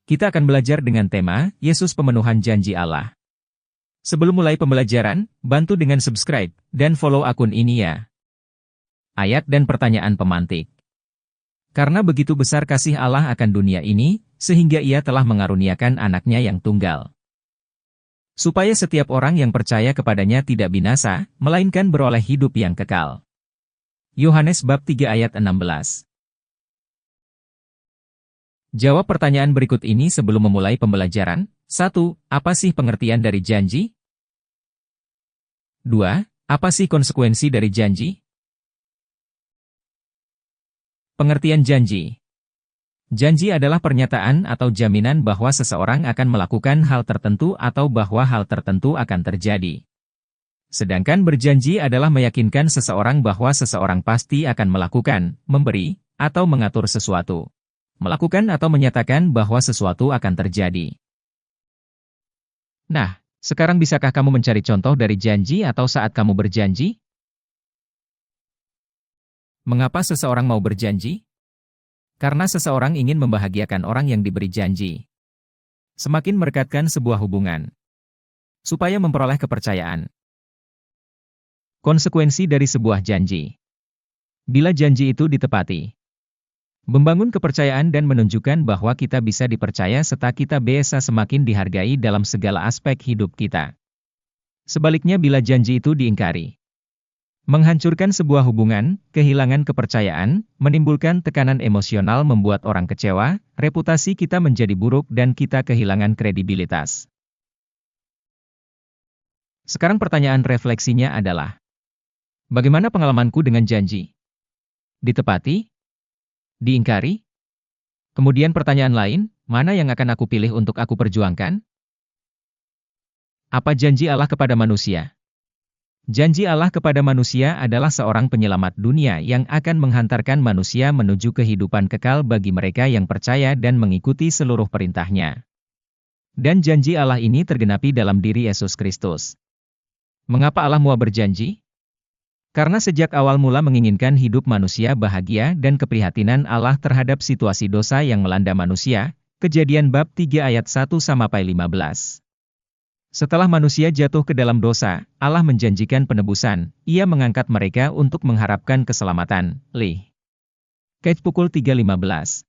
Kita akan belajar dengan tema, Yesus Pemenuhan Janji Allah. Sebelum mulai pembelajaran, bantu dengan subscribe, dan follow akun ini ya. Ayat dan pertanyaan pemantik. Karena begitu besar kasih Allah akan dunia ini, sehingga ia telah mengaruniakan anaknya yang tunggal. Supaya setiap orang yang percaya kepadanya tidak binasa, melainkan beroleh hidup yang kekal. Yohanes bab 3 ayat 16. Jawab pertanyaan berikut ini sebelum memulai pembelajaran. 1. Apa sih pengertian dari janji? 2. Apa sih konsekuensi dari janji? Pengertian janji. Janji adalah pernyataan atau jaminan bahwa seseorang akan melakukan hal tertentu atau bahwa hal tertentu akan terjadi. Sedangkan berjanji adalah meyakinkan seseorang bahwa seseorang pasti akan melakukan, memberi, atau mengatur sesuatu. Melakukan atau menyatakan bahwa sesuatu akan terjadi. Nah, sekarang bisakah kamu mencari contoh dari janji atau saat kamu berjanji? Mengapa seseorang mau berjanji? Karena seseorang ingin membahagiakan orang yang diberi janji. Semakin merekatkan sebuah hubungan. Supaya memperoleh kepercayaan. Konsekuensi dari sebuah janji. Bila janji itu ditepati. Membangun kepercayaan dan menunjukkan bahwa kita bisa dipercaya serta kita bisa semakin dihargai dalam segala aspek hidup kita. Sebaliknya bila janji itu diingkari. Menghancurkan sebuah hubungan, kehilangan kepercayaan, menimbulkan tekanan emosional membuat orang kecewa, reputasi kita menjadi buruk dan kita kehilangan kredibilitas. Sekarang pertanyaan refleksinya adalah, bagaimana pengalamanku dengan janji? Ditepati? Diingkari? Kemudian pertanyaan lain, mana yang akan aku pilih untuk aku perjuangkan? Apa janji Allah kepada manusia? Janji Allah kepada manusia adalah seorang penyelamat dunia yang akan menghantarkan manusia menuju kehidupan kekal bagi mereka yang percaya dan mengikuti seluruh perintahnya. Dan janji Allah ini tergenapi dalam diri Yesus Kristus. Mengapa Allah mau berjanji? Karena sejak awal mula menginginkan hidup manusia bahagia dan keprihatinan Allah terhadap situasi dosa yang melanda manusia, Kejadian bab 3 ayat 1-15. Setelah manusia jatuh ke dalam dosa, Allah menjanjikan penebusan, Ia mengangkat mereka untuk mengharapkan keselamatan. Ket pukul 3.15.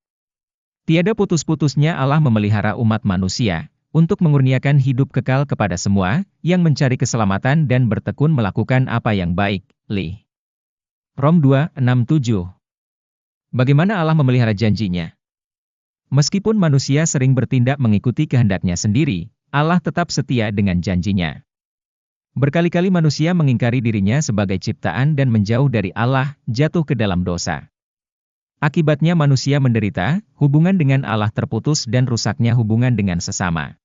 Tiada putus-putusnya Allah memelihara umat manusia, untuk mengurniakan hidup kekal kepada semua, yang mencari keselamatan dan bertekun melakukan apa yang baik. Rom 2:6-7. Bagaimana Allah memelihara janjinya? Meskipun manusia sering bertindak mengikuti kehendaknya sendiri, Allah tetap setia dengan janjinya. Berkali-kali manusia mengingkari dirinya sebagai ciptaan dan menjauh dari Allah, jatuh ke dalam dosa. Akibatnya manusia menderita, hubungan dengan Allah terputus dan rusaknya hubungan dengan sesama.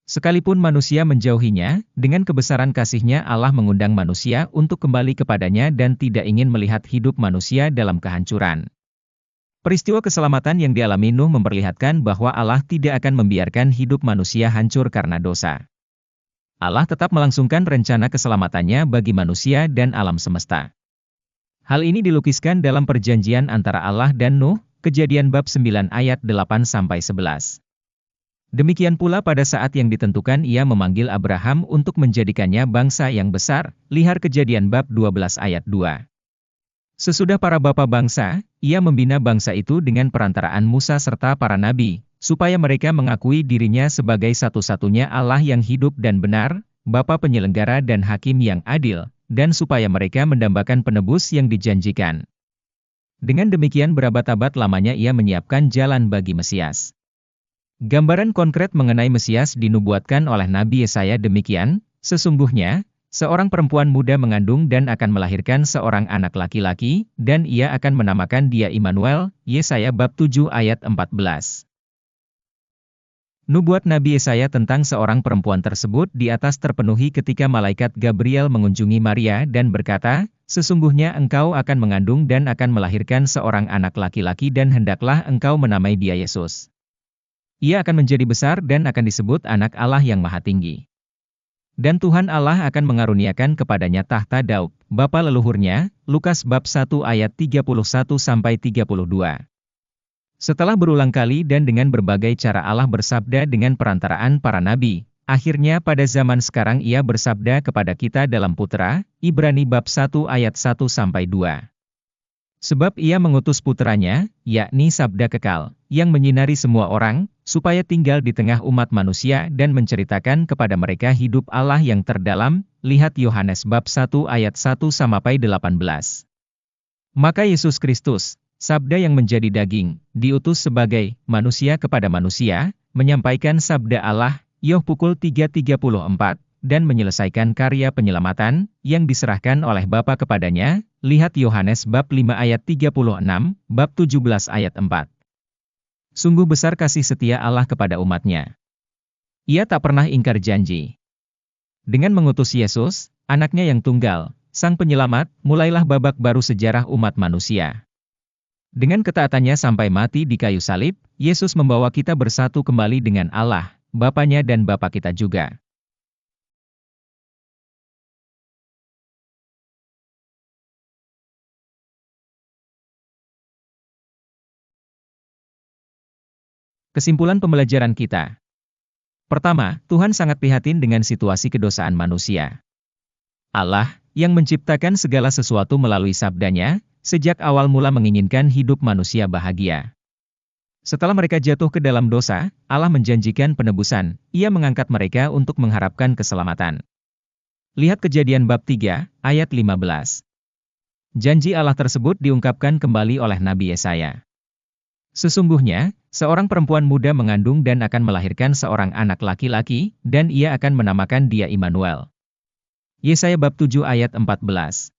Sekalipun manusia menjauhinya, dengan kebesaran kasih-Nya Allah mengundang manusia untuk kembali kepadanya dan tidak ingin melihat hidup manusia dalam kehancuran. Peristiwa keselamatan yang dialami Nuh memperlihatkan bahwa Allah tidak akan membiarkan hidup manusia hancur karena dosa. Allah tetap melangsungkan rencana keselamatannya bagi manusia dan alam semesta. Hal ini dilukiskan dalam perjanjian antara Allah dan Nuh, Kejadian bab 9 ayat 8-11. Demikian pula pada saat yang ditentukan Ia memanggil Abraham untuk menjadikannya bangsa yang besar, lihat Kejadian bab 12 ayat 2. Sesudah para bapa bangsa, Ia membina bangsa itu dengan perantaraan Musa serta para nabi, supaya mereka mengakui dirinya sebagai satu-satunya Allah yang hidup dan benar, Bapa penyelenggara dan hakim yang adil, dan supaya mereka mendambakan penebus yang dijanjikan. Dengan demikian berabad-abad lamanya Ia menyiapkan jalan bagi Mesias. Gambaran konkret mengenai Mesias dinubuatkan oleh Nabi Yesaya demikian, sesungguhnya, seorang perempuan muda mengandung dan akan melahirkan seorang anak laki-laki, dan ia akan menamakan dia Immanuel, Yesaya bab 7 ayat 14. Nubuat Nabi Yesaya tentang seorang perempuan tersebut di atas terpenuhi ketika malaikat Gabriel mengunjungi Maria dan berkata, sesungguhnya engkau akan mengandung dan akan melahirkan seorang anak laki-laki dan hendaklah engkau menamai dia Yesus. Ia akan menjadi besar dan akan disebut anak Allah yang Maha Tinggi. Dan Tuhan Allah akan mengaruniakan kepadanya tahta Daud, bapa leluhurnya, Lukas bab 1 ayat 31-32. Setelah berulang kali dan dengan berbagai cara Allah bersabda dengan perantaraan para nabi, akhirnya pada zaman sekarang Ia bersabda kepada kita dalam Putra, Ibrani bab 1 ayat 1-2. Sebab Ia mengutus putranya, yakni sabda kekal, yang menyinari semua orang, supaya tinggal di tengah umat manusia dan menceritakan kepada mereka hidup Allah yang terdalam. Lihat Yohanes bab 1 ayat 1-18. Maka Yesus Kristus, sabda yang menjadi daging, diutus sebagai manusia kepada manusia, menyampaikan sabda Allah, Yoh pukul 3.34, dan menyelesaikan karya penyelamatan, yang diserahkan oleh Bapa kepadanya. Lihat Yohanes bab 5 ayat 36, bab 17 ayat 4. Sungguh besar kasih setia Allah kepada umatnya. Ia tak pernah ingkar janji. Dengan mengutus Yesus, anaknya yang tunggal, Sang Penyelamat, mulailah babak baru sejarah umat manusia. Dengan ketaatannya sampai mati di kayu salib, Yesus membawa kita bersatu kembali dengan Allah, Bapanya dan Bapa kita juga. Kesimpulan pembelajaran kita. Pertama, Tuhan sangat prihatin dengan situasi kedosaan manusia. Allah, yang menciptakan segala sesuatu melalui sabdanya, sejak awal mula menginginkan hidup manusia bahagia. Setelah mereka jatuh ke dalam dosa, Allah menjanjikan penebusan, Ia mengangkat mereka untuk mengharapkan keselamatan. Lihat Kejadian bab 3, ayat 15. Janji Allah tersebut diungkapkan kembali oleh Nabi Yesaya. Sesungguhnya, seorang perempuan muda mengandung dan akan melahirkan seorang anak laki-laki, dan ia akan menamakan dia Immanuel. Yesaya bab 7 ayat 14.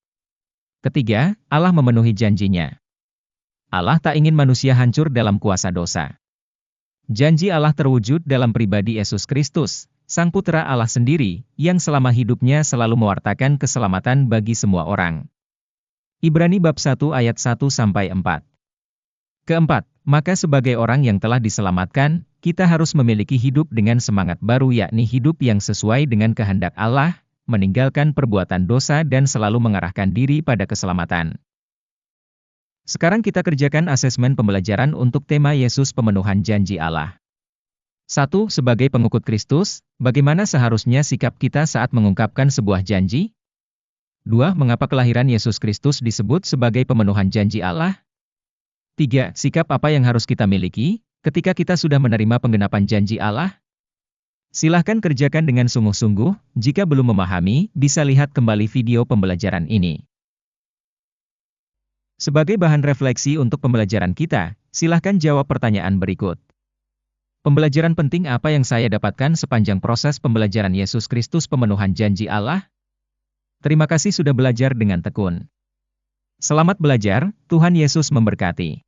Ketiga, Allah memenuhi janjinya. Allah tak ingin manusia hancur dalam kuasa dosa. Janji Allah terwujud dalam pribadi Yesus Kristus, Sang Putra Allah sendiri, yang selama hidupnya selalu mewartakan keselamatan bagi semua orang. Ibrani bab 1 ayat 1-4. Keempat, maka sebagai orang yang telah diselamatkan, kita harus memiliki hidup dengan semangat baru, yakni hidup yang sesuai dengan kehendak Allah, meninggalkan perbuatan dosa dan selalu mengarahkan diri pada keselamatan. Sekarang kita kerjakan asesmen pembelajaran untuk tema Yesus pemenuhan janji Allah. 1. Sebagai pengikut Kristus, bagaimana seharusnya sikap kita saat mengungkapkan sebuah janji? 2. Mengapa kelahiran Yesus Kristus disebut sebagai pemenuhan janji Allah? 3. Sikap apa yang harus kita miliki ketika kita sudah menerima penggenapan janji Allah? Silahkan kerjakan dengan sungguh-sungguh. Jika belum memahami, bisa lihat kembali video pembelajaran ini. Sebagai bahan refleksi untuk pembelajaran kita, silahkan jawab pertanyaan berikut. Pembelajaran penting apa yang saya dapatkan sepanjang proses pembelajaran Yesus Kristus pemenuhan janji Allah? Terima kasih sudah belajar dengan tekun. Selamat belajar, Tuhan Yesus memberkati.